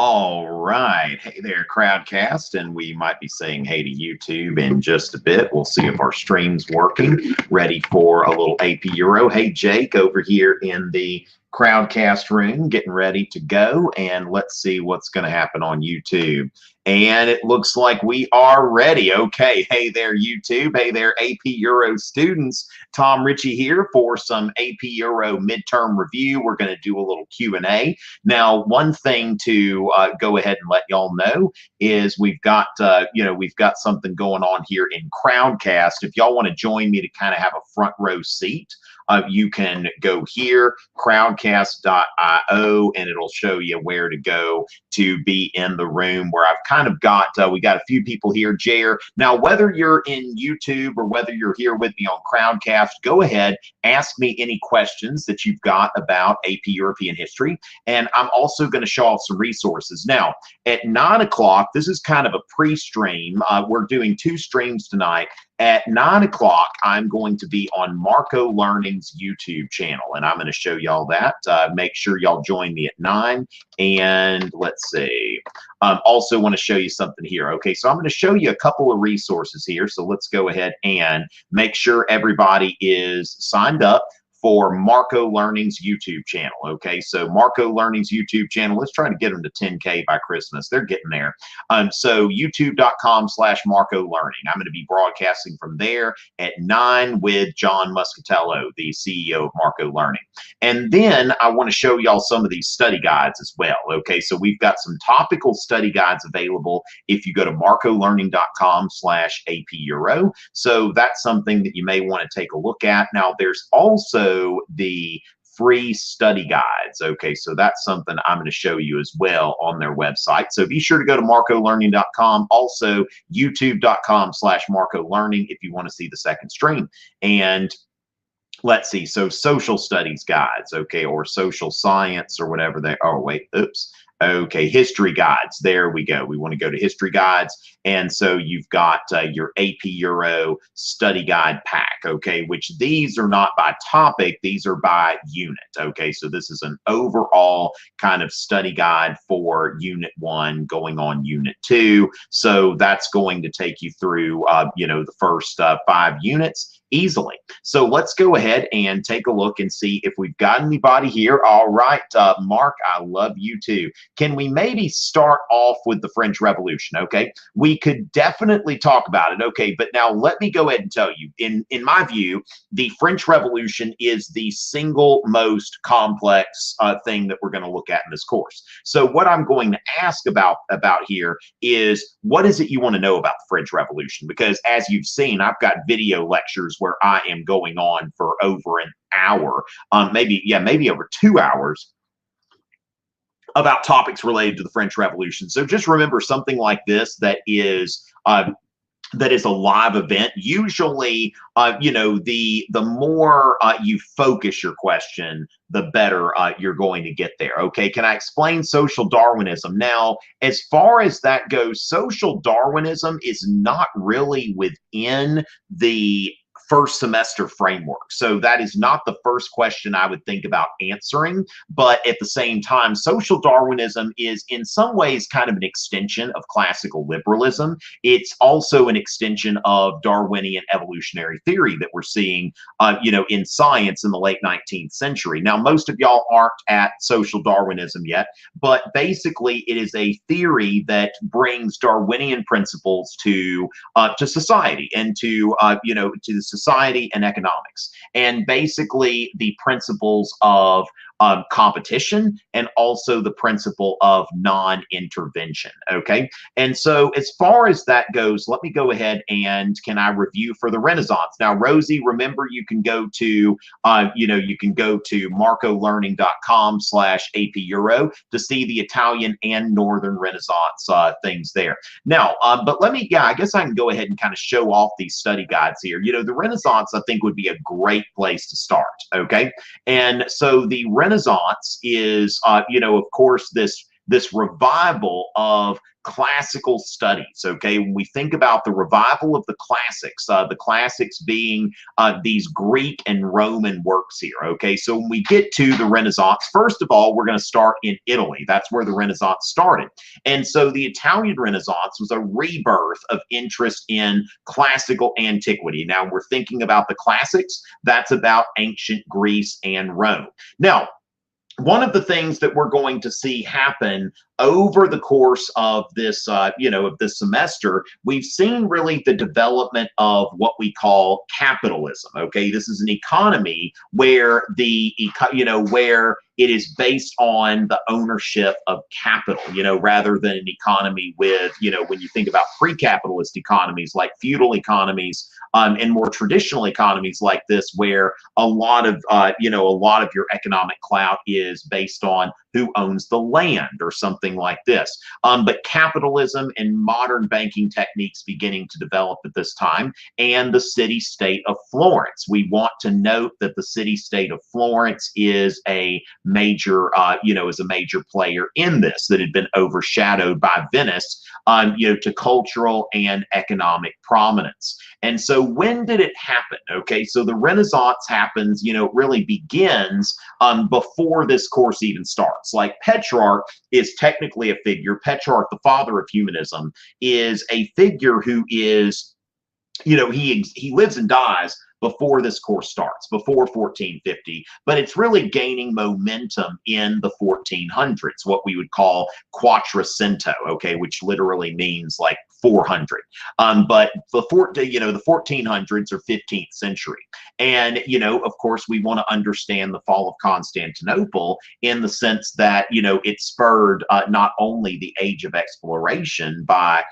All right. Hey there, Crowdcast. And we might be saying hey to YouTube in just a bit. We'll see if our stream's working. Ready for a little AP Euro. Hey, Jake, over here in the Crowdcast room, getting ready to go. And let's see what's going to happen on YouTube. And it looks like we are ready. Okay. Hey there, YouTube. Hey there, AP Euro students. Tom Richey here for some AP Euro midterm review. We're going to do a little Q&A. Now, one thing to go ahead and let y'all know is we've got something going on here in Crowdcast. If y'all want to join me to kind of have a front row seat, you can go here, crowdcast.io, and it'll show you where to go to be in the room where I've kind of got, we got a few people here, Jair. Now, whether you're in YouTube or whether you're here with me on Crowdcast, go ahead, ask me any questions that you've got about AP European history. And I'm also going to show off some resources. Now, at 9 o'clock, this is kind of a pre-stream. We're doing 2 streams tonight. At 9 o'clock, I'm going to be on Marco Learning's YouTube channel, and I'm going to show y'all that. Make sure y'all join me at 9. And let's see. Also want to show you something here. Okay, so I'm going to show you a couple of resources here. So let's go ahead and make sure everybody is signed up for Marco Learning's YouTube channel. Okay, so Marco Learning's YouTube channel, let's try to get them to 10K by Christmas. They're getting there. So youtube.com/Marco Learning. I'm going to be broadcasting from there at 9 with John Muscatello, the CEO of Marco Learning. And then I want to show y'all some of these study guides as well. Okay, so we've got some topical study guides available if you go to marcolearning.com/AP Euro. So that's something that you may want to take a look at. Now, there's also the free study guides. Okay, so that's something I'm going to show you as well on their website. So be sure to go to marcolearning.com, also youtube.com/Marco Learning if you want to see the second stream. And let's see, so social studies guides, okay, or social science or whatever they, oh wait, oops. Okay, history guides. There we go. We want to go to history guides. And so you've got your AP Euro study guide pack, okay, which these are not by topic. These are by unit, okay. So this is an overall kind of study guide for Unit 1 going on Unit 2. So that's going to take you through, the first 5 units easily. So let's go ahead and take a look and see if we've got anybody here. All right, Mark, I love you too. Can we maybe start off with the French Revolution? Okay, we could definitely talk about it. Okay, but now let me go ahead and tell you, in my view, the French Revolution is the single most complex thing that we're going to look at in this course. So what I'm going to ask about here is, what is it you want to know about the French Revolution? Because as you've seen, I've got video lectures where I am going on for over an hour, maybe over 2 hours about topics related to the French Revolution. So just remember, something like this that is a live event, usually, the more you focus your question, the better you're going to get there. Okay, can I explain social Darwinism? Now, as far as that goes, social Darwinism is not really within the first semester framework. So that is not the first question I would think about answering. But at the same time, social Darwinism is in some ways kind of an extension of classical liberalism. It's also an extension of Darwinian evolutionary theory that we're seeing, in science in the late 19th century. Now, most of y'all aren't at social Darwinism yet, but basically it is a theory that brings Darwinian principles to society and to society and economics, and basically the principles of competition and also the principle of non-intervention. Okay, and so as far as that goes, let me go ahead and can I review for the Renaissance? Now, Rosie, remember you can go to marcolearning.com/AP Euro to see the Italian and Northern Renaissance things there. Now, but I guess I can go ahead and kind of show off these study guides here. The Renaissance, I think, would be a great place to start. Okay, and so the Renaissance is, of course, this this revival of classical studies. Okay, when we think about the revival of the classics being these Greek and Roman works here. Okay, so when we get to the Renaissance, first of all, we're going to start in Italy. That's where the Renaissance started. And so the Italian Renaissance was a rebirth of interest in classical antiquity. Now we're thinking about the classics, that's about ancient Greece and Rome. Now, one of the things that we're going to see happen over the course of this, of this semester, we've seen really the development of what we call capitalism. Okay, this is an economy where where it is based on the ownership of capital, rather than an economy with, when you think about pre-capitalist economies like feudal economies, and more traditional economies like this, where a lot of your economic clout is based on who owns the land or something like this. But capitalism and modern banking techniques beginning to develop at this time, and the city-state of Florence. We want to note that the city-state of Florence is a major, player in this, that had been overshadowed by Venice, to cultural and economic prominence. And so when did it happen? Okay, so the Renaissance happens, really begins before this course even starts. Like Petrarch is technically a figure. Petrarch, the father of humanism, is a figure who is, he lives and dies before this course starts, before 1450, but it's really gaining momentum in the 1400s, what we would call Quattrocento, okay, which literally means like 400. But before, the 1400s or 15th century. And, of course, we want to understand the fall of Constantinople in the sense that, it spurred not only the age of exploration by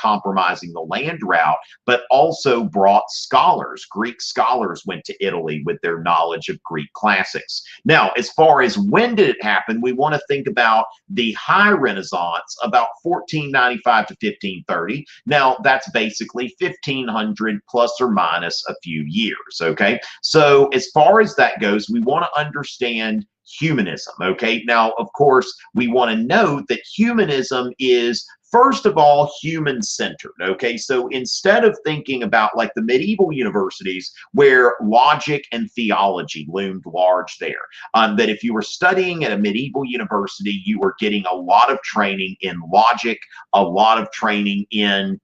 compromising the land route, but also brought scholars. Greek scholars went to Italy with their knowledge of Greek classics. Now, as far as when did it happen, we want to think about the High Renaissance, about 1495 to 1530. Now, that's basically 1500 plus or minus a few years, okay? So as far as that goes, we want to understand humanism, okay? Now, of course, we want to note that humanism is, first of all, human-centered, okay? So instead of thinking about like the medieval universities where logic and theology loomed large there, that if you were studying at a medieval university, you were getting a lot of training in logic, a lot of training in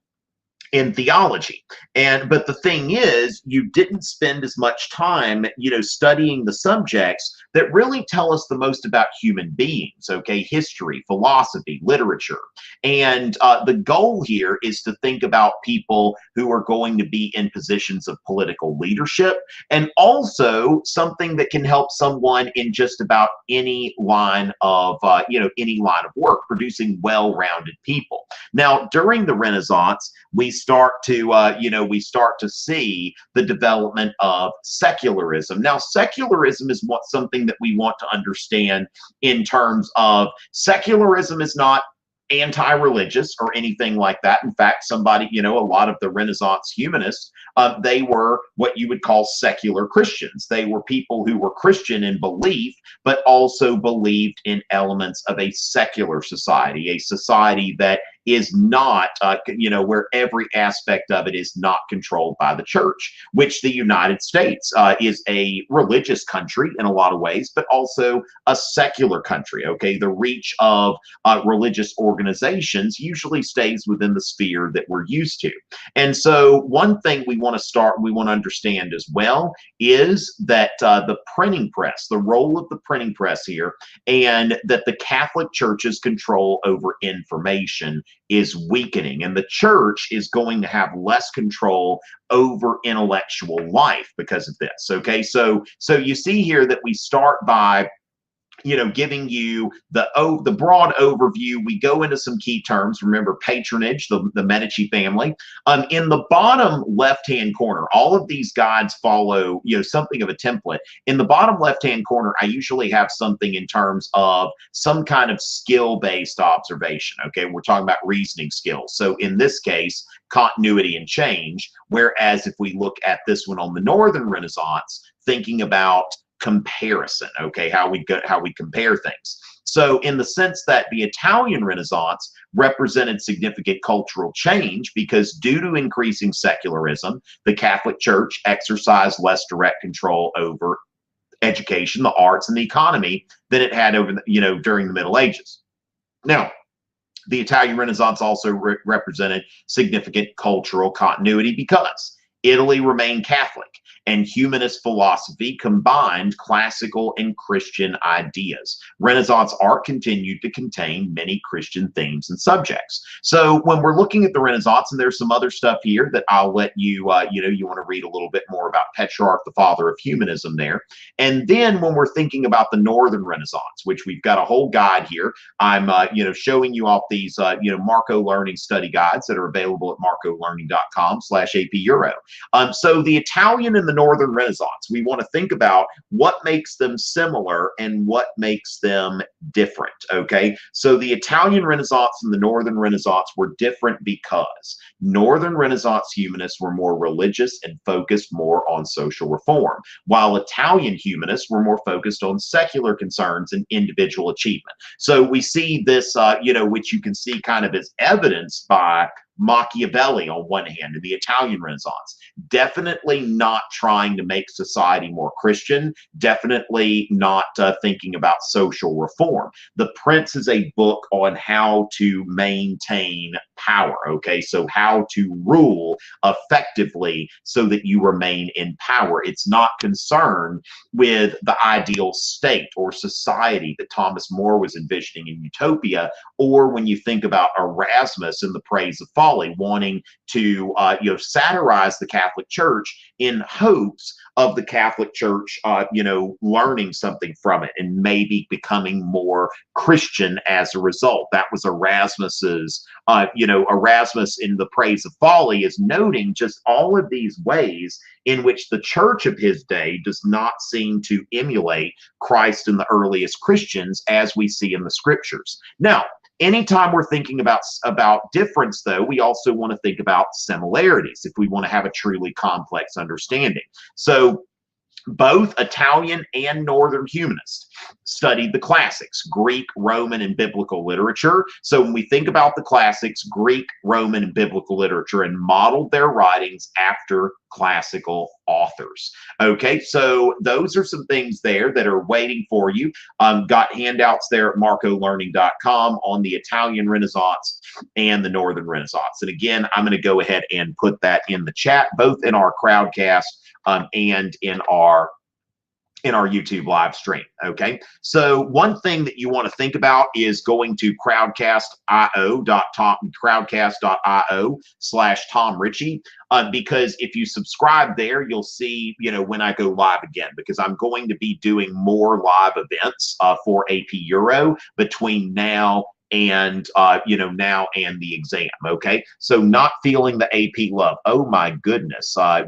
theology. But the thing is, you didn't spend as much time, studying the subjects that really tell us the most about human beings, okay? History, philosophy, literature. And the goal here is to think about people who are going to be in positions of political leadership, and also something that can help someone in just about any line of, work, producing well-rounded people. Now, during the Renaissance, we start to see the development of secularism. Now, secularism is something that we want to understand in terms of secularism is not anti-religious or anything like that. In fact, a lot of the Renaissance humanists, they were what you would call secular Christians. They were people who were Christian in belief, but also believed in elements of a secular society, a society that is not, where every aspect of it is not controlled by the church, which the United States is a religious country in a lot of ways, but also a secular country, okay? The reach of religious organizations usually stays within the sphere that we're used to. And so one thing we want to understand as well is that the printing press, the role of the printing press here, and that the Catholic Church's control over information is weakening, and the church is going to have less control over intellectual life because of this. Okay, so you see here that we start by giving you the broad overview. We go into some key terms. Remember, patronage, the Medici family. In the bottom left-hand corner, all of these guides follow, something of a template. In the bottom left-hand corner, I usually have something in terms of some kind of skill-based observation. Okay, we're talking about reasoning skills. So in this case, continuity and change. Whereas if we look at this one on the Northern Renaissance, thinking about comparison, okay, how we compare things. So in the sense that the Italian Renaissance represented significant cultural change because due to increasing secularism, the Catholic Church exercised less direct control over education, the arts, and the economy than it had over during the Middle Ages. Now, the Italian Renaissance also represented significant cultural continuity because Italy remained Catholic, and humanist philosophy combined classical and Christian ideas. Renaissance art continued to contain many Christian themes and subjects. So when we're looking at the Renaissance, and there's some other stuff here that I'll let you, you want to read a little bit more about Petrarch, the father of humanism there. And then when we're thinking about the Northern Renaissance, which we've got a whole guide here, I'm, showing you off these, Marco Learning study guides that are available at marcolearning.com/AP Euro. So the Italian and the Northern Renaissance, we want to think about what makes them similar and what makes them different, okay? So the Italian Renaissance and the Northern Renaissance were different because Northern Renaissance humanists were more religious and focused more on social reform, while Italian humanists were more focused on secular concerns and individual achievement. So we see this, which you can see kind of as evidenced by Machiavelli on one hand in the Italian Renaissance, definitely not trying to make society more Christian, definitely not thinking about social reform. The Prince is a book on how to maintain power, okay? So how to rule effectively so that you remain in power. It's not concerned with the ideal state or society that Thomas More was envisioning in Utopia, or when you think about Erasmus in The Praise of Folly, wanting to satirize the Catholic Church in hopes of the Catholic Church learning something from it and maybe becoming more Christian as a result. That was Erasmus's Erasmus in The Praise of Folly is noting just all of these ways in which the church of his day does not seem to emulate Christ and the earliest Christians as we see in the scriptures. Now, anytime we're thinking about difference, though, we also want to think about similarities if we want to have a truly complex understanding. So both Italian and Northern humanists studied the classics, Greek, Roman, and biblical literature. So when we think about the classics, Greek, Roman, and biblical literature, and modeled their writings after classical authors. Okay, so those are some things there that are waiting for you. Got handouts there at marcolearning.com on the Italian Renaissance and the Northern Renaissance. And again, I'm going to go ahead and put that in the chat, both in our crowdcast and in our YouTube live stream. Okay, so one thing that you want to think about is going to crowdcast.io/Tom Richey, because if you subscribe there, you'll see when I go live again, because I'm going to be doing more live events for AP Euro between now and the exam. Okay, so not feeling the AP love, oh my goodness, oh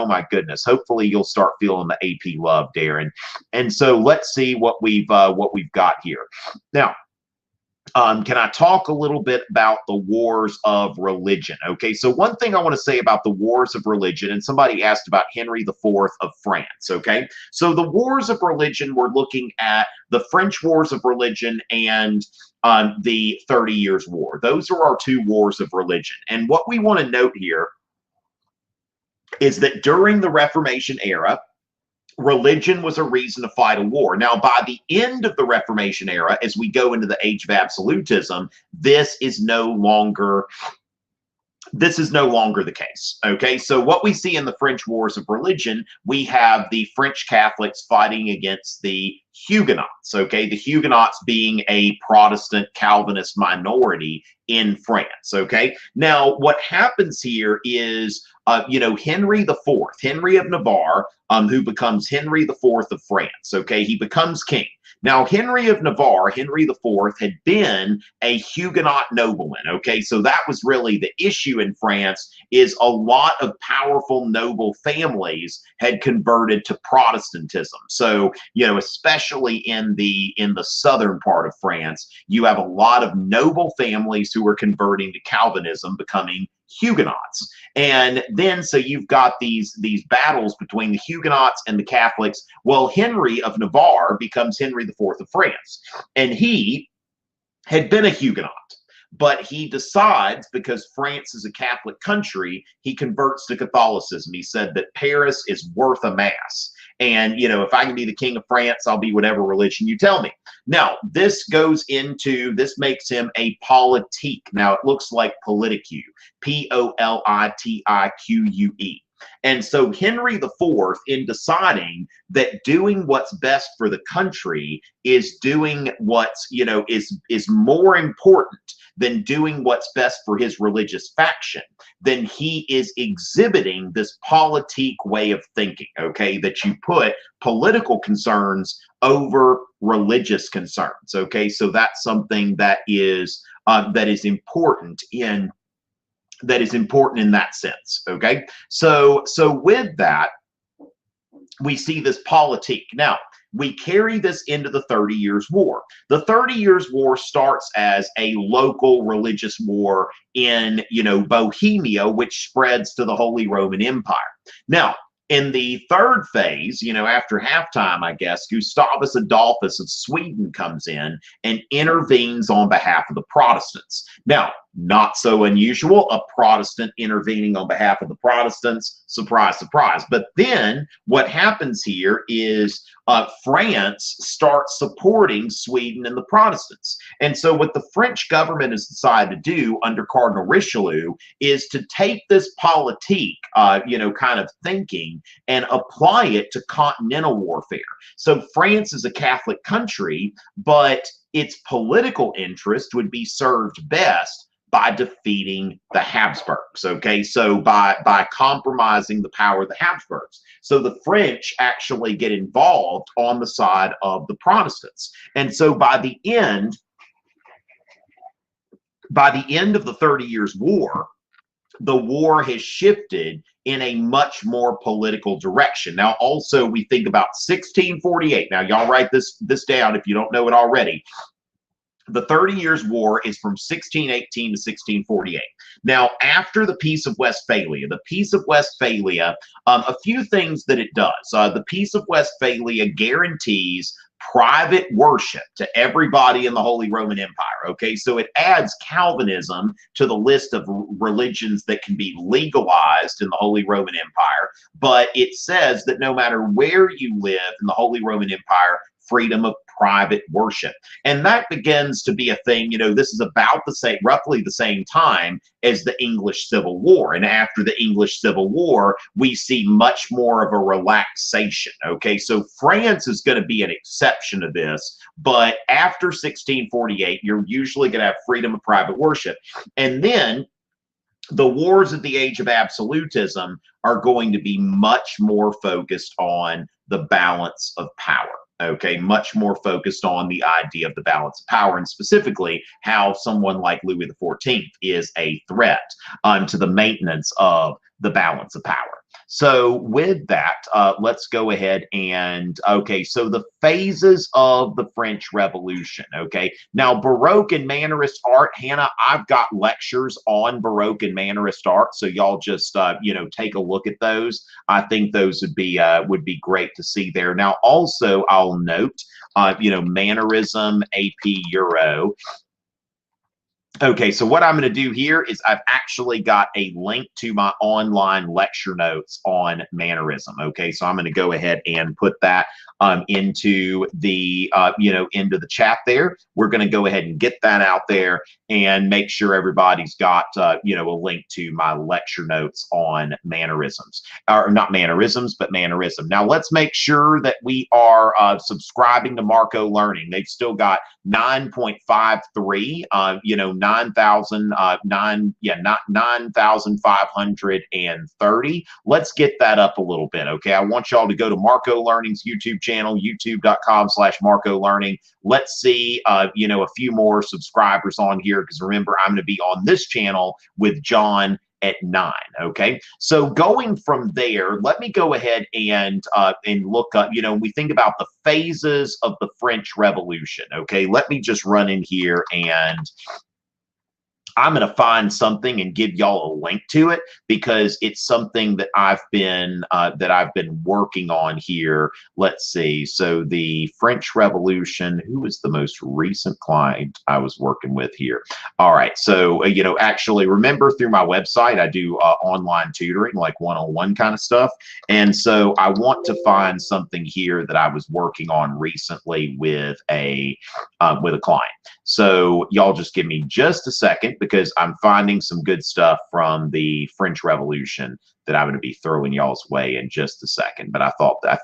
my goodness, hopefully you'll start feeling the AP love, Darren. And so let's see what we've got here now. Can I talk a little bit about the wars of religion? Okay, so one thing I want to say about the wars of religion, and somebody asked about Henry IV of France, okay? So the wars of religion, we're looking at the French wars of religion and the 30 Years' War. Those are our two wars of religion. And what we want to note here is that during the Reformation era, religion was a reason to fight a war. Now, by the end of the Reformation era, as we go into the age of absolutism, this is no longer the case. Okay, so what we see in the French wars of religion, we have the French Catholics fighting against the Huguenots. Okay, the Huguenots being a Protestant Calvinist minority in France. Okay, now what happens here is Henry IV, Henry of Navarre, who becomes Henry IV of France. Okay, he becomes king. Now, Henry of Navarre, Henry IV, had been a Huguenot nobleman. Okay, so that was really the issue in France, is a lot of powerful noble families had converted to Protestantism. So, especially in the southern part of France, you have a lot of noble families who were converting to Calvinism, becoming Huguenots. And then so you've got these battles between the Huguenots and the Catholics. Well, Henry of Navarre becomes Henry IV of France, and he had been a Huguenot. But he decides, because France is a Catholic country, he converts to Catholicism. He said that Paris is worth a mass. And, you know, if I can be the king of France, I'll be whatever religion you tell me. Now, this makes him a politique. Now, it looks like politicue, Politiquue. And so Henry IV, in deciding that doing what's best for the country is doing what's, you know, is more important than doing what's best for his religious faction, then he is exhibiting this politique way of thinking, okay, that you put political concerns over religious concerns, okay? So that's something that is important in that sense, okay? So with that, we see this politique. Now, we carry this into the 30 Years' War. The 30 Years' War starts as a local religious war in, you know, Bohemia, which spreads to the Holy Roman Empire. Now, in the third phase, you know, after halftime, I guess, Gustavus Adolphus of Sweden comes in and intervenes on behalf of the Protestants. Now, not so unusual, a Protestant intervening on behalf of the Protestants. Surprise, surprise. But then what happens here is France starts supporting Sweden and the Protestants. And so what the French government has decided to do under Cardinal Richelieu is to take this politique, you know, kind of thinking and apply it to continental warfare. So France is a Catholic country, but its political interest would be served best by defeating the Habsburgs, okay? So by compromising the power of the Habsburgs. So the French actually get involved on the side of the Protestants. And so by the end of the 30 Years' War, the war has shifted in a much more political direction. Now, also, we think about 1648. Now, y'all write this down if you don't know it already. The 30 Years' War is from 1618 to 1648. Now, after the Peace of Westphalia, a few things that it does. The Peace of Westphalia guarantees private worship to everybody in the Holy Roman Empire, okay? So it adds Calvinism to the list of religions that can be legalized in the Holy Roman Empire, but it says that no matter where you live in the Holy Roman Empire, freedom of private worship. And that begins to be a thing, you know, this is about roughly the same time as the English Civil War. And after the English Civil War, we see much more of a relaxation, okay? So France is going to be an exception to this, but after 1648, you're usually going to have freedom of private worship. And then the wars of the age of absolutism are going to be much more focused on the balance of power. Okay, much more focused on the idea of the balance of power, and specifically how someone like Louis XIV is a threat to the maintenance of the balance of power. So with that, let's go ahead and, okay, so the phases of the French Revolution, okay? Now, Baroque and Mannerist art, Hannah, I've got lectures on Baroque and Mannerist art, so y'all just, you know, take a look at those. I think those would be great to see there. Now, also, I'll note, you know, Mannerism, AP Euro. Okay, so what I'm going to do here is I've actually got a link to my online lecture notes on Mannerism. Okay, so I'm going to go ahead and put that into the you know, into the chat there. We're going to go ahead and get that out there and make sure everybody's got you know, a link to my lecture notes on mannerisms, or not mannerisms, but mannerism. Now let's make sure that we are subscribing to Marco Learning. They've still got 9.53, you know, 9,530. Let's get that up a little bit, okay? I want y'all to go to Marco Learning's YouTube channel, youtube.com/Marco Learning. Let's see, you know, a few more subscribers on here, because remember, I'm going to be on this channel with John at 9. Okay, so going from there, let me go ahead and look up, you know, we think about the phases of the French Revolution. Okay, let me just run in here and I'm going to find something and give y'all a link to it because it's something that I've been working on here. Let's see. So the French Revolution, who was the most recent client I was working with here? All right. So, you know, actually remember through my website, I do online tutoring, like one-on-one kind of stuff. And so I want to find something here that I was working on recently with a client. So y'all just give me just a second because I'm finding some good stuff from the French Revolution that I'm going to be throwing y'all's way in just a second. But I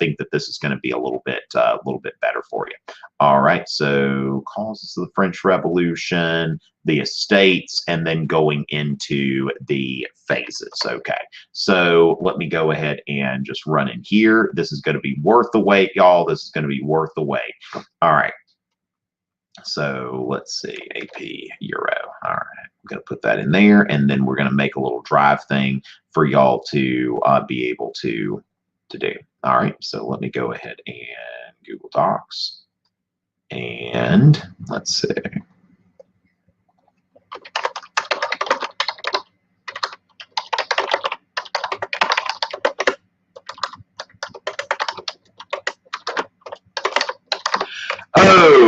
think that this is going to be a little bit better for you. All right. So causes of the French Revolution, the estates, and then going into the phases. Okay. So let me go ahead and just run in here. This is going to be worth the wait, y'all. This is going to be worth the wait. All right. So let's see, AP Euro. All right, I'm going to put that in there, and then we're going to make a little drive thing for y'all to be able to do. All right, so let me go ahead and Google Docs, and let's see.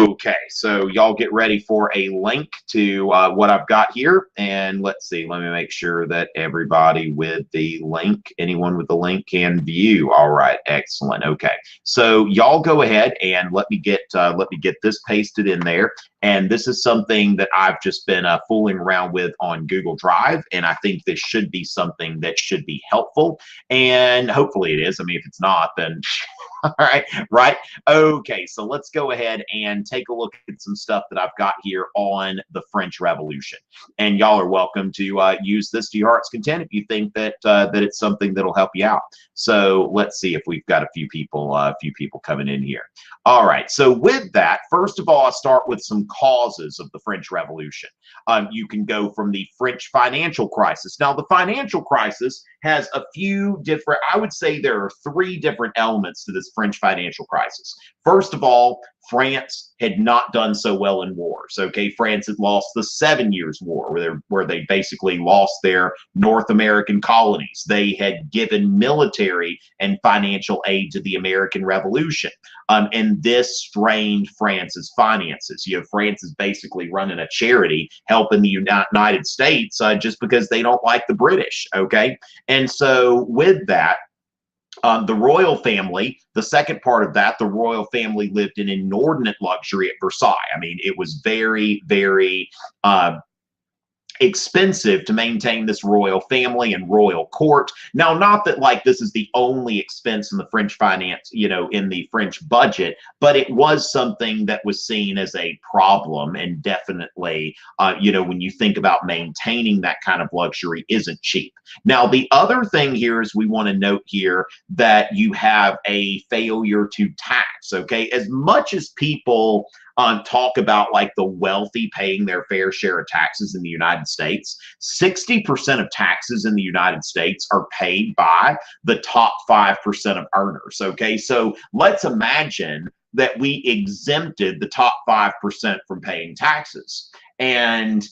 Okay, so y'all get ready for a link to what I've got here. And let's see, let me make sure that everybody with the link, anyone with the link can view. All right, excellent. Okay, so y'all go ahead and let me get this pasted in there. And this is something that I've just been fooling around with on Google Drive. And I think this should be something that should be helpful. And hopefully it is. I mean, if it's not, then all right, right? Okay, so let's go ahead and take a look at some stuff that I've got here on the French Revolution. And y'all are welcome to use this to your heart's content if you think that that it's something that'll help you out. So let's see if we've got a few people coming in here. All right, so with that, first of all, I'll start with some causes of the French Revolution. You can go from the French financial crisis. Now, the financial crisis has a few different, I would say there are three different elements to this French financial crisis. First of all, France had not done so well in wars. Okay, France had lost the 7 Years' War, where they basically lost their North American colonies. They had given military and financial aid to the American Revolution, and this strained France's finances. You know, France is basically running a charity helping the United States just because they don't like the British. Okay, and so with that, the royal family, the second part of that, the royal family lived in inordinate luxury at Versailles. I mean, it was very, very expensive to maintain this royal family and royal court. Now, not that like this is the only expense in the French finance, you know, in the French budget, but it was something that was seen as a problem, and definitely, you know, when you think about maintaining that kind of luxury isn't cheap. Now, the other thing here is we want to note here that you have a failure to tax, okay? As much as people talk about like the wealthy paying their fair share of taxes in the United States, 60% of taxes in the United States are paid by the top 5% of earners. Okay, so let's imagine that we exempted the top 5% from paying taxes, and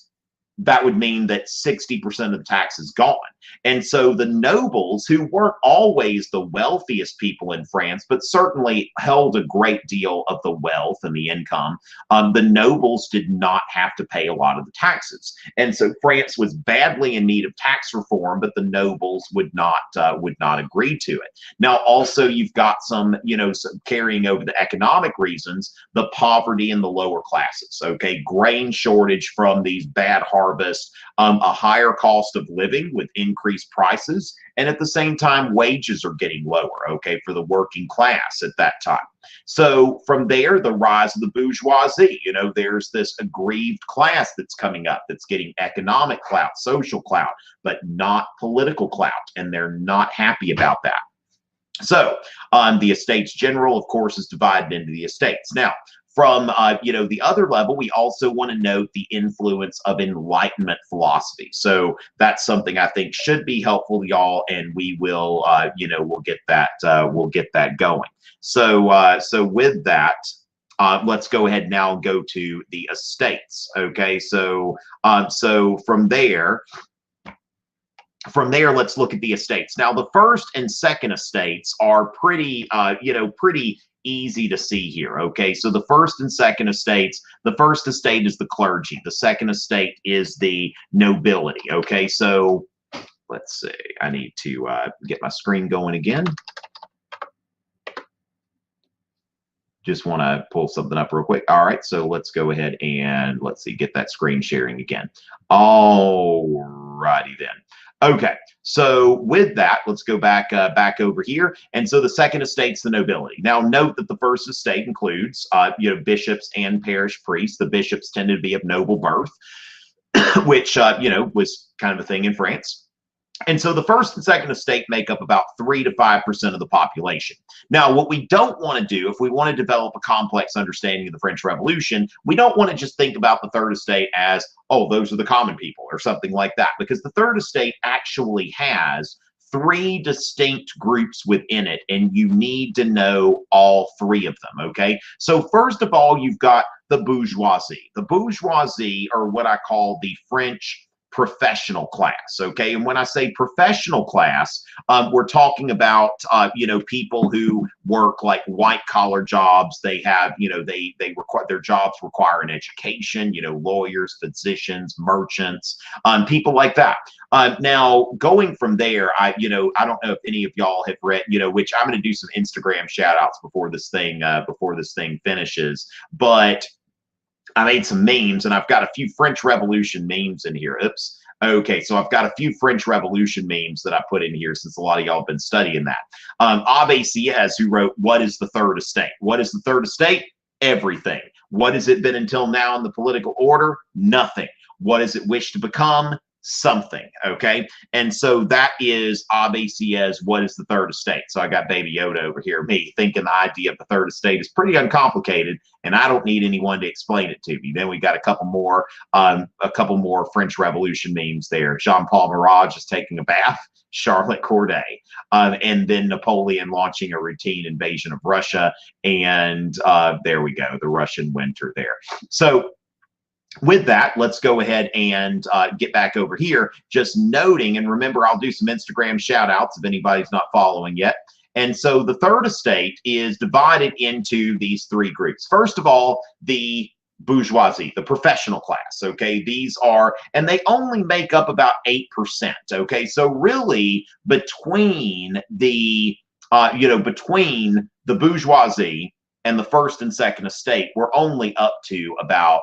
that would mean that 60% of the tax is gone. And so the nobles, who weren't always the wealthiest people in France, but certainly held a great deal of the wealth and the income, the nobles did not have to pay a lot of the taxes. And so France was badly in need of tax reform, but the nobles would not agree to it. Now, also, you've got some, you know, some carrying over the economic reasons, the poverty in the lower classes. Okay, grain shortage from these bad harvests, a higher cost of living with increased prices, and at the same time, wages are getting lower, okay, for the working class at that time. So from there, the rise of the bourgeoisie, you know, there's this aggrieved class that's coming up that's getting economic clout, social clout, but not political clout, and they're not happy about that. So the Estates General, of course, is divided into the estates. Now, from you know, the other level, we also want to note the influence of Enlightenment philosophy. So that's something I think should be helpful to y'all, and we will, you know, we'll get that going. So so with that, let's go ahead now and go to the estates. Okay, so so from there, let's look at the estates. Now, the first and second estates are pretty, pretty easy to see here. Okay, so the first and second estates, the first estate is the clergy. The second estate is the nobility. Okay, so let's see. I need to get my screen going again. Just want to pull something up real quick. All right, so let's go ahead and let's see, get that screen sharing again. All righty then. Okay, so with that, let's go back over here. And so the second estate's the nobility. Now, note that the first estate includes, bishops and parish priests. The bishops tended to be of noble birth, which, was kind of a thing in France. And so the first and second estate make up about 3 to 5% of the population. Now, what we don't want to do, if we want to develop a complex understanding of the French Revolution, we don't want to just think about the third estate as, oh, those are the common people or something like that, because the third estate actually has 3 distinct groups within it, and you need to know all 3 of them, okay? So first of all, you've got the bourgeoisie. The bourgeoisie are what I call the French professional class. Okay, and when I say professional class, we're talking about people who work like white collar jobs. They have they require, their jobs require an education. Lawyers, physicians, merchants, people like that. Now going from there, I don't know if any of y'all have read, which I'm going to do some Instagram shout outs before this thing finishes, but I made some memes, and I've got a few French Revolution memes in here. Oops. Okay, so I've got a few French Revolution memes that I put in here since a lot of y'all have been studying that. Abbé Sieyès, who wrote, "What is the third estate?" What is the third estate? Everything. What has it been until now in the political order? Nothing. What does it wish to become? Something. Okay, and so that is Abbé Sieyès. What is the third estate? So I got Baby Yoda over here, me thinking the idea of the third estate is pretty uncomplicated, and I don't need anyone to explain it to me. Then we got a couple more French Revolution memes there. Jean-Paul Marat is taking a bath. Charlotte Corday, and then Napoleon launching a routine invasion of Russia, and there we go, the Russian winter there. So with that, let's go ahead and get back over here, just noting, and remember, I'll do some Instagram shout outs if anybody's not following yet. And so the third estate is divided into these 3 groups. First of all, the bourgeoisie, the professional class. Okay, these are, and they only make up about 8%. Okay, so really between the between the bourgeoisie and the first and second estate, we're only up to about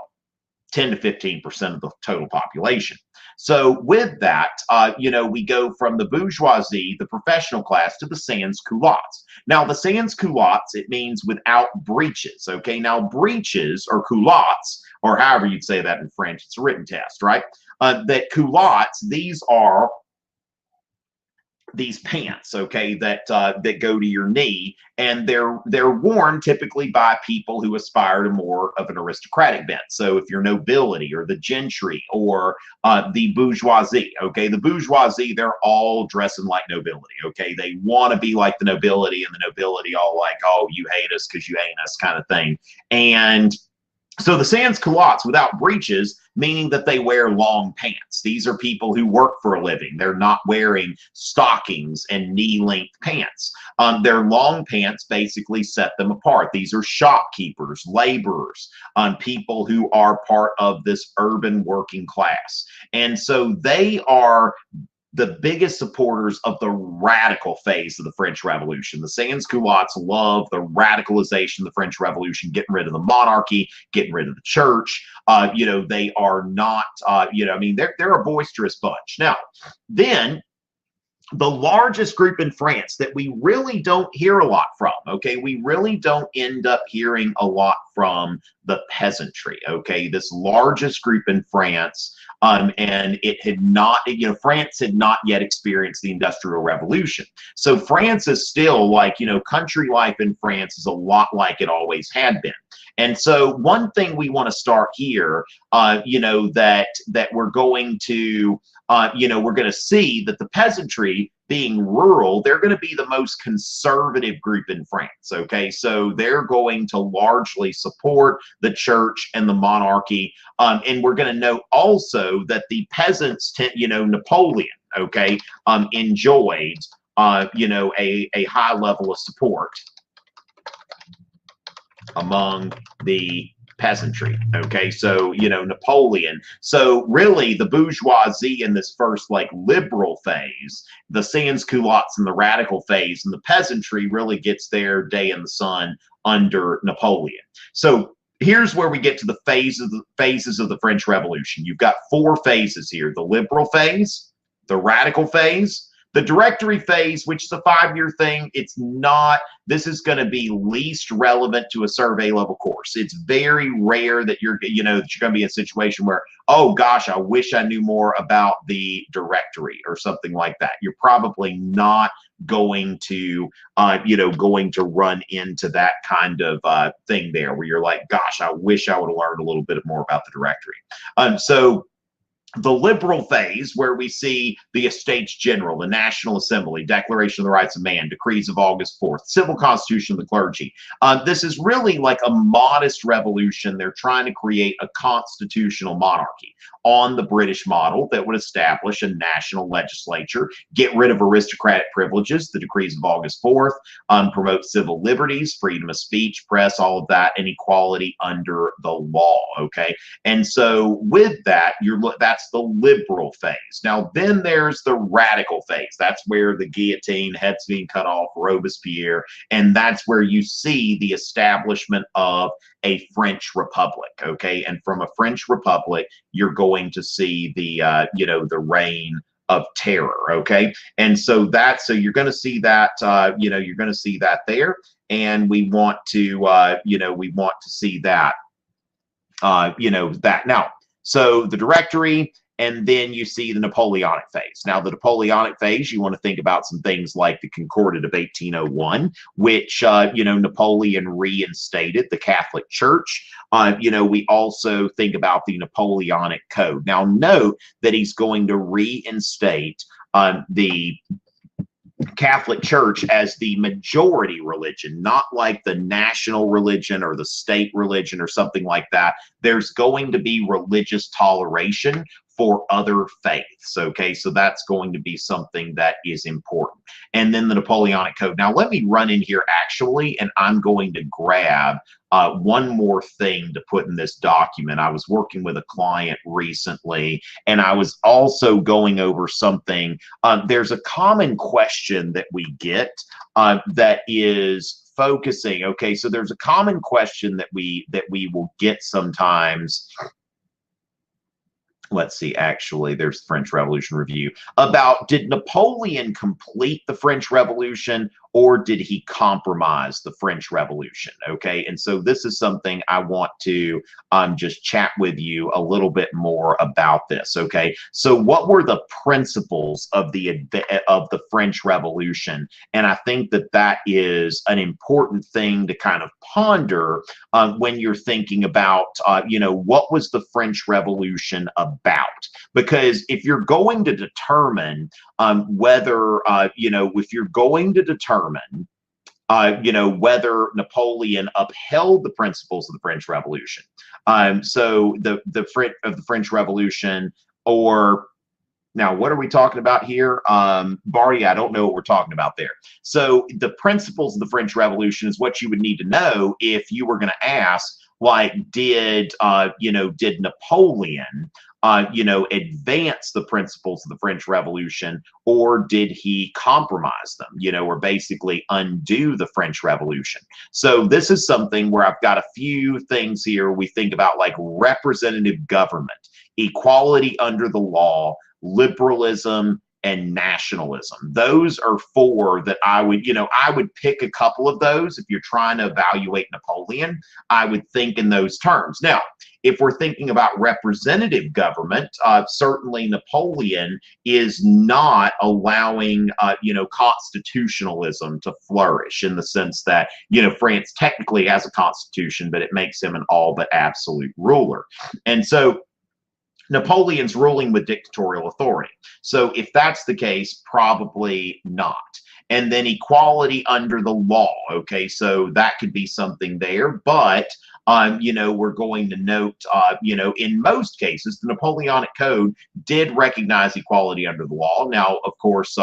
10 to 15% of the total population. So with that, we go from the bourgeoisie, the professional class, to the sans culottes. Now, the sans culottes, it means without breeches. Okay, now breeches or culottes, or however you'd say that in French, it's a written test, right? That culottes, these are these pants, okay, that go to your knee, and they're worn typically by people who aspire to more of an aristocratic bent. So if you're nobility or the gentry or the bourgeoisie, okay, the bourgeoisie, they're all dressing like nobility, okay, they want to be like the nobility, and the nobility all like, oh, you hate us because you ain't us kind of thing. And so the sans culottes, without breeches, meaning that they wear long pants. These are people who work for a living. They're not wearing stockings and knee-length pants. Their long pants basically set them apart. These are shopkeepers, laborers, people who are part of this urban working class. And so they are the biggest supporters of the radical phase of the French Revolution. The sans-culottes love the radicalization of the French Revolution, getting rid of the monarchy, getting rid of the church. They are not, they're a boisterous bunch. Now, then, the largest group in France that we really don't hear a lot from, okay, we really don't end up hearing a lot from the peasantry, okay, this largest group in France, and it had not, France had not yet experienced the Industrial Revolution. So France is still like, country life in France is a lot like it always had been. And so one thing we want to start here, that we're going to, we're going to see that the peasantry, being rural, they're going to be the most conservative group in France. Okay, so they're going to largely support the church and the monarchy. And we're going to note also that the peasants, Napoleon, okay, enjoyed, a high level of support among the peasantry. Okay, so Napoleon. So really, the bourgeoisie in this first like liberal phase, the sans-culottes in the radical phase, and the peasantry really gets their day in the sun under Napoleon. So here's where we get to the phases of the French Revolution. You've got 4 phases here: the liberal phase, the radical phase, the Directory phase, which is a 5-year thing. This is going to be least relevant to a survey level course. It's very rare that you're going to be in a situation where, oh gosh, I wish I knew more about the Directory or something like that. You're probably not going to, run into that kind of thing there where you're like, gosh, I wish I would have learned a little bit more about the Directory. So the liberal phase, where we see the Estates General, the National Assembly, Declaration of the Rights of Man, decrees of August 4th, civil constitution of the clergy. This is really like a modest revolution. They're trying to create a constitutional monarchy on the British model that would establish a national legislature, get rid of aristocratic privileges, the decrees of August 4th, promote civil liberties, freedom of speech, press, all of that, and equality under the law. Okay, and so with that, that's the liberal phase. Now, then there's the radical phase. That's where the guillotine, heads being cut off, Robespierre, and that's where you see the establishment of a French Republic. Okay, and from a French Republic, you're going to see the the reign of terror. Okay, and so you're going to see that you're going to see that there, and we want to see that that now. So the Directory, and then you see the Napoleonic phase. Now, the Napoleonic phase, you want to think about some things like the Concordat of 1801, which, Napoleon reinstated the Catholic Church. We also think about the Napoleonic Code. Now, note that he's going to reinstate the Catholic Church as the majority religion, not like the national religion or the state religion or something like that. There's going to be religious toleration for other faiths. Okay, so that's going to be something that is important. And then the Napoleonic Code. Now, let me run in here actually, and I'm going to grab one more thing to put in this document. I was working with a client recently, and I was also going over something. There's a common question that we get that is focusing. Okay, so there's a common question that we will get sometimes. Let's see, actually, there's the French Revolution Review about, did Napoleon complete the French Revolution or did he compromise the French Revolution? Okay, and so this is something I want to just chat with you a little bit more about this. Okay, so what were the principles of the French Revolution? And I think that is an important thing to kind of ponder when you're thinking about, what was the French Revolution about? Because if you're going to determine whether, if you're going to determine, whether Napoleon upheld the principles of the French Revolution, so the French Revolution, or now, what are we talking about here? Barty, I don't know what we're talking about there. So the principles of the French Revolution is what you would need to know if you were going to ask, like, did Napoleon advance the principles of the French Revolution, or did he compromise them, or basically undo the French Revolution? So this is something where I've got a few things here. We think about like representative government, equality under the law, liberalism, and nationalism. Those are 4 that I would pick a couple of those. If you're trying to evaluate Napoleon, I would think in those terms. Now, if we're thinking about representative government, certainly Napoleon is not allowing, constitutionalism to flourish, in the sense that, France technically has a constitution, but it makes him an all but absolute ruler. And so Napoleon's ruling with dictatorial authority. So if that's the case, probably not. And then equality under the law. Okay, so that could be something there, but we're going to note, in most cases, the Napoleonic Code did recognize equality under the law. Now, of course,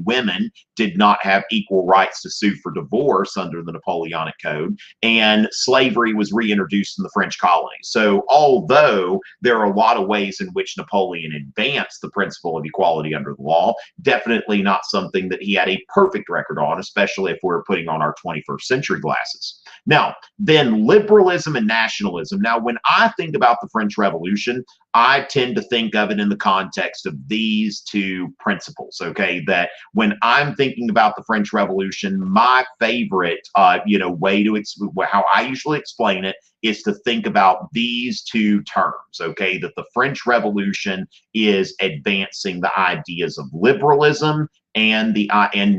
women did not have equal rights to sue for divorce under the Napoleonic Code, and slavery was reintroduced in the French colonies. So, although there are a lot of ways in which Napoleon advanced the principle of equality under the law, definitely not something that he had a perfect record on, especially if we're putting on our 21st century glasses. Now, then liberalism and nationalism. Now, when I think about the French Revolution, I tend to think of it in the context of these two principles, okay? That when I'm thinking about the French Revolution, my favorite, way to how I usually explain it is to think about these two terms, okay? That the French Revolution is advancing the ideas of liberalism and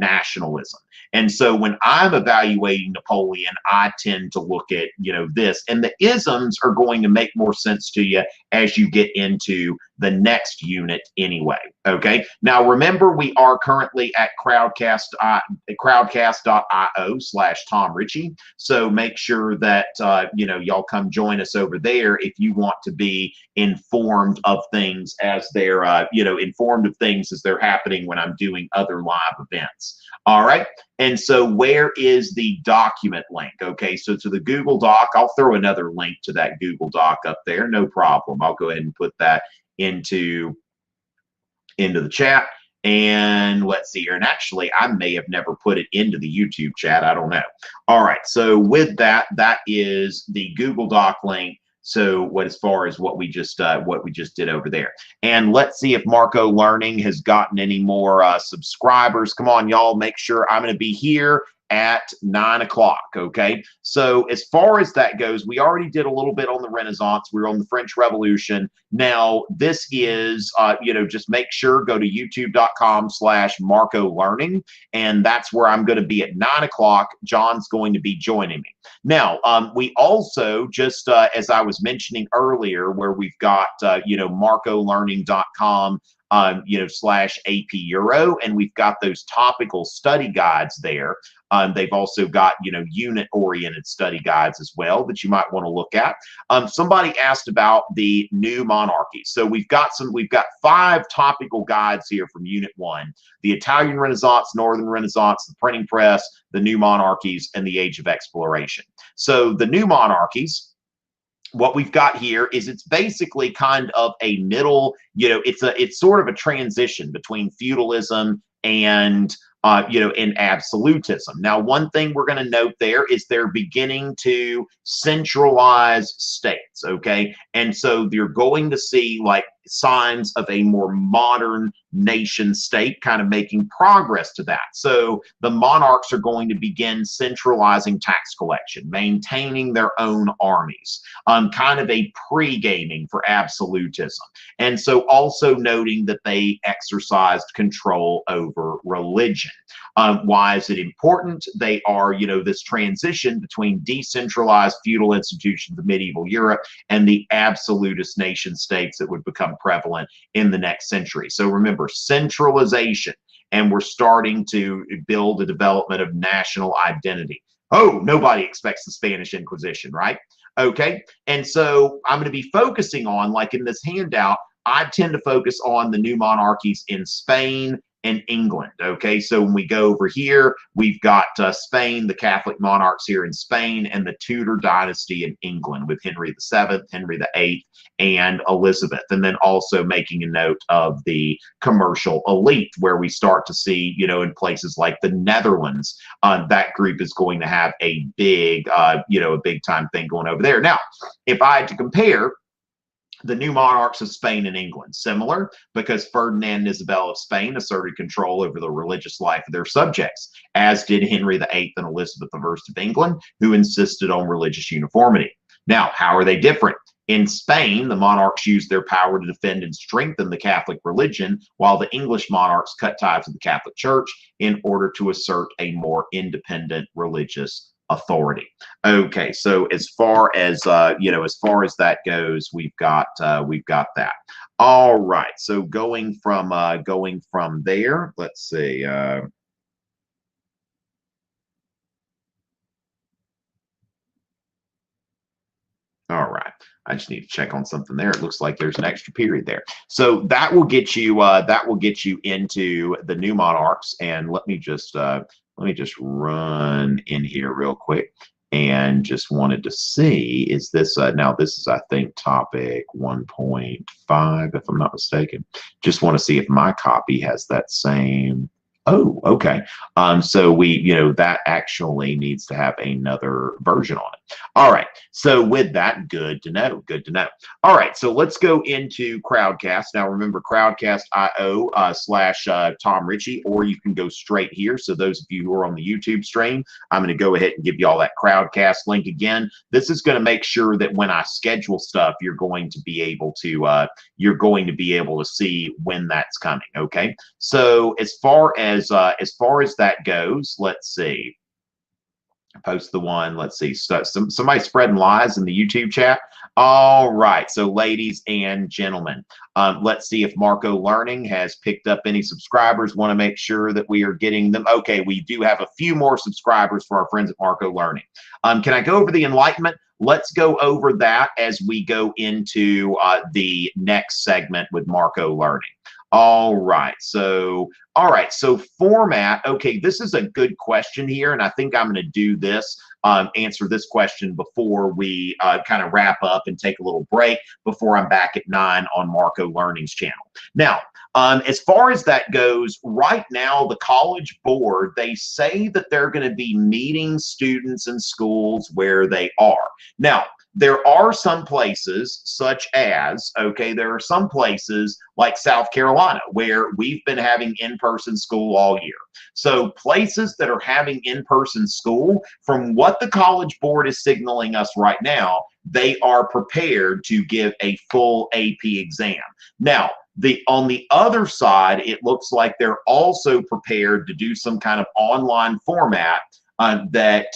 nationalism. And so when I'm evaluating Napoleon, I tend to look at, this. And the isms are going to make more sense to you as you get into the next unit anyway. Okay. Now, remember, we are currently at crowdcast.io/Tom Richey. So make sure that, y'all come join us over there if you want to be informed of things as they're, informed of things as they're happening when I'm doing other live events. All right. And so where is the document link? Okay, so to the Google Doc, I'll throw another link to that Google Doc up there. No problem. I'll go ahead and put that into the chat. And let's see here. And actually, I may have never put it into the YouTube chat. I don't know. All right. So with that, that is the Google Doc link. So as far as what we just did over there. And let's see if Marco Learning has gotten any more subscribers. Come on, y'all, make sure. I'm going to be here at 9 o'clock. Okay. So as far as that goes, we already did a little bit on the Renaissance. We're on the French Revolution. Now, this is, just make sure, go to youtube.com/Marco Learning. And that's where I'm going to be at 9 o'clock. John's going to be joining me. Now, we also just, as I was mentioning earlier, where we've got, marcolearning.com, /AP Euro, and we've got those topical study guides there. They've also got, unit-oriented study guides as well that you might want to look at. Somebody asked about the new monarchies. So we've got 5 topical guides here from Unit 1: the Italian Renaissance, Northern Renaissance, the printing press, the new monarchies, and the Age of Exploration. So the new monarchies, what we've got here is it's basically kind of a middle, it's sort of a transition between feudalism and in absolutism. Now, one thing we're going to note there is they're beginning to centralize states, okay? And so you're going to see like signs of a more modern nation state kind of making progress to that. So the monarchs are going to begin centralizing tax collection, maintaining their own armies, kind of a pre-gaming for absolutism. And so also noting that they exercised control over religion. Why is it important? They are, this transition between decentralized feudal institutions of medieval Europe and the absolutist nation states that would become prevalent in the next century. So remember, centralization, and we're starting to build a development of national identity. Oh, nobody expects the Spanish Inquisition, right? Okay, and so I'm going to be focusing on, like in this handout, I tend to focus on the new monarchies in Spain and England. Okay, so when we go over here, we've got Spain, the Catholic monarchs here in Spain, and the Tudor dynasty in England with Henry VII, Henry VIII, and Elizabeth. And then also making a note of the commercial elite, where we start to see, in places like the Netherlands, that group is going to have a big, a big time thing going over there. Now, if I had to compare the new monarchs of Spain and England, similar, because Ferdinand and Isabella of Spain asserted control over the religious life of their subjects, as did Henry VIII and Elizabeth I of England, who insisted on religious uniformity. Now, how are they different? In Spain, the monarchs used their power to defend and strengthen the Catholic religion, while the English monarchs cut ties with the Catholic Church in order to assert a more independent religious authority. Okay, so as far as as far as that goes, we've got that. All right, so going from there, let's see. All right. I just need to check on something there. It looks like there's an extra period there. So that will get you into the new monarchs. And let me just run in here real quick and just wanted to see, is this now this is, I think, topic 1.5, if I'm not mistaken. Just want to see if my copy has that same. Oh, okay. So that actually needs to have another version on it. All right. So with that, good to know. Good to know. All right. So let's go into Crowdcast. Now remember, Crowdcast.io / Tom Richey, or you can go straight here. So those of you who are on the YouTube stream, I'm going to go ahead and give you all that Crowdcast link again. This is going to make sure that when I schedule stuff, you're going to be able to see when that's coming. Okay. So as far as that goes, let's see. Post the one. Let's see. So, somebody spreading lies in the YouTube chat. All right. So, ladies and gentlemen, let's see if Marco Learning has picked up any subscribers. Want to make sure that we are getting them. Okay, we do have a few more subscribers for our friends at Marco Learning. Can I go over the enlightenment? Let's go over that as we go into the next segment with Marco Learning. All right. So format. Okay, this is a good question here, and I think I'm going to do this, answer this question before we kind of wrap up and take a little break before I'm back at 9 on Marco Learning's channel. Now, as far as that goes, right now, the College Board, they say that they're going to be meeting students in schools where they are. Now, there are some places such as, there are some places like South Carolina where we've been having in-person school all year. So places that are having in-person school, from what the College Board is signaling us right now, they are prepared to give a full AP exam. Now, on the other side, it looks like they're also prepared to do some kind of online format that,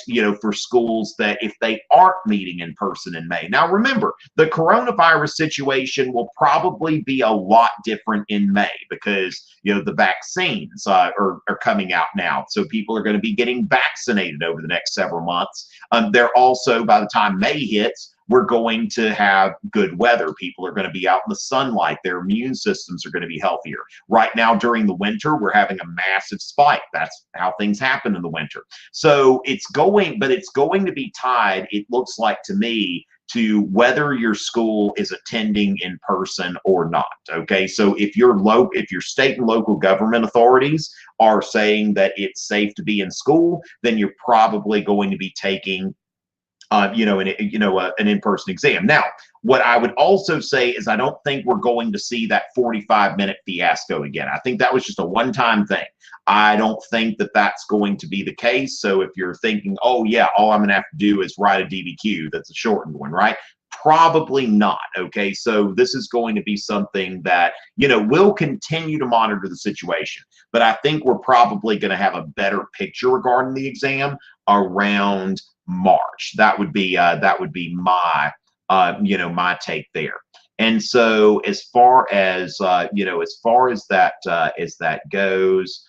for schools that if they aren't meeting in person in May. Now, remember, the coronavirus situation will probably be a lot different in May because, the vaccines are coming out now. So people are going to be getting vaccinated over the next several months. They're also, by the time May hits, we're going to have good weather. People are going to be out in the sunlight. Their immune systems are going to be healthier. Right now, during the winter, we're having a massive spike. That's how things happen in the winter. So it's going to be tied, it looks like to me, to whether your school is attending in person or not. Okay, so if your state and local government authorities are saying that it's safe to be in school, then you're probably going to be taking an in-person exam. Now, what I would also say is I don't think we're going to see that 45-minute fiasco again. I think that was just a one-time thing. I don't think that that's going to be the case. So if you're thinking, oh yeah, all I'm going to have to do is write a DBQ, that's a shortened one, right? Probably not. Okay, so this is going to be something that, we'll continue to monitor the situation. But I think we're probably going to have a better picture regarding the exam around March. That would be my my take there. And so as far as that goes,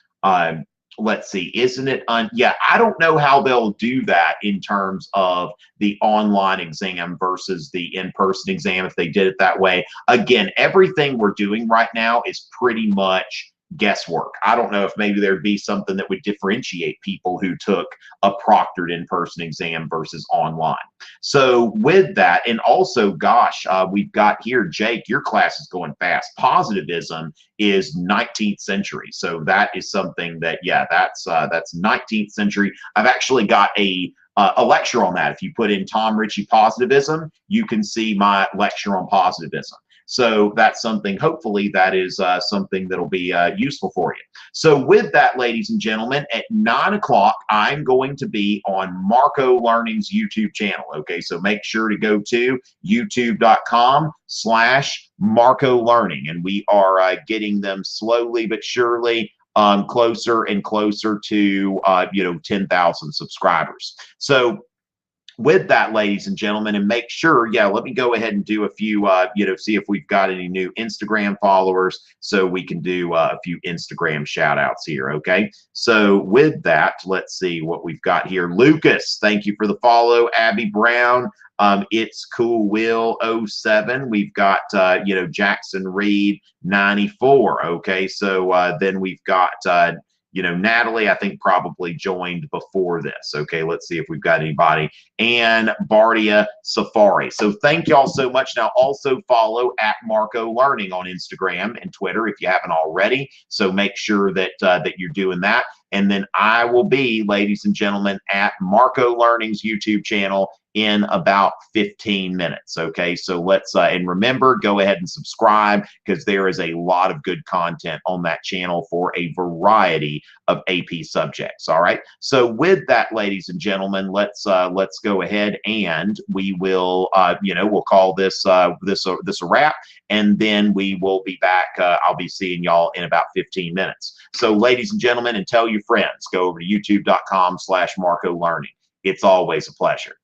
let's see, isn't it yeah, I don't know how they'll do that in terms of the online exam versus the in-person exam if they did it that way. Again, everything we're doing right now is pretty much guesswork. I don't know if maybe there'd be something that would differentiate people who took a proctored in-person exam versus online. So with that, and also, gosh, we've got here, Jake, your class is going fast. Positivism is 19th century. So that is something that, yeah, that's 19th century. I've actually got a lecture on that. If you put in Tom Richey positivism, you can see my lecture on positivism. So that's something, hopefully that is something that'll be useful for you. So with that, ladies and gentlemen, at 9 o'clock, I'm going to be on Marco Learning's YouTube channel. Okay, so make sure to go to youtube.com/Marco Learning. And we are getting them slowly but surely closer and closer to, 10,000 subscribers. So with that, ladies and gentlemen, and make sure, yeah, let me go ahead and do a few, see if we've got any new Instagram followers so we can do a few Instagram shout outs here. Okay. So with that, let's see what we've got here. Lucas, thank you for the follow. Abby Brown, it's cool. Will 07. We've got, Jackson Reed 94. Okay. So then we've got, Natalie, I think probably joined before this. Okay, let's see if we've got anybody. And Bardia Safari. So thank y'all so much. Now also follow at Marco Learning on Instagram and Twitter if you haven't already. So make sure that that you're doing that. And then I will be, ladies and gentlemen, at Marco Learning's YouTube channel in about 15 minutes. Okay, so let's and remember, go ahead and subscribe because there is a lot of good content on that channel for a variety of AP subjects. All right, so with that, ladies and gentlemen, let's go ahead and we will we'll call this a wrap, and then we will be back. I'll be seeing y'all in about 15 minutes. So ladies and gentlemen, and tell your friends, go over to youtube.com/Marco Learning. It's always a pleasure.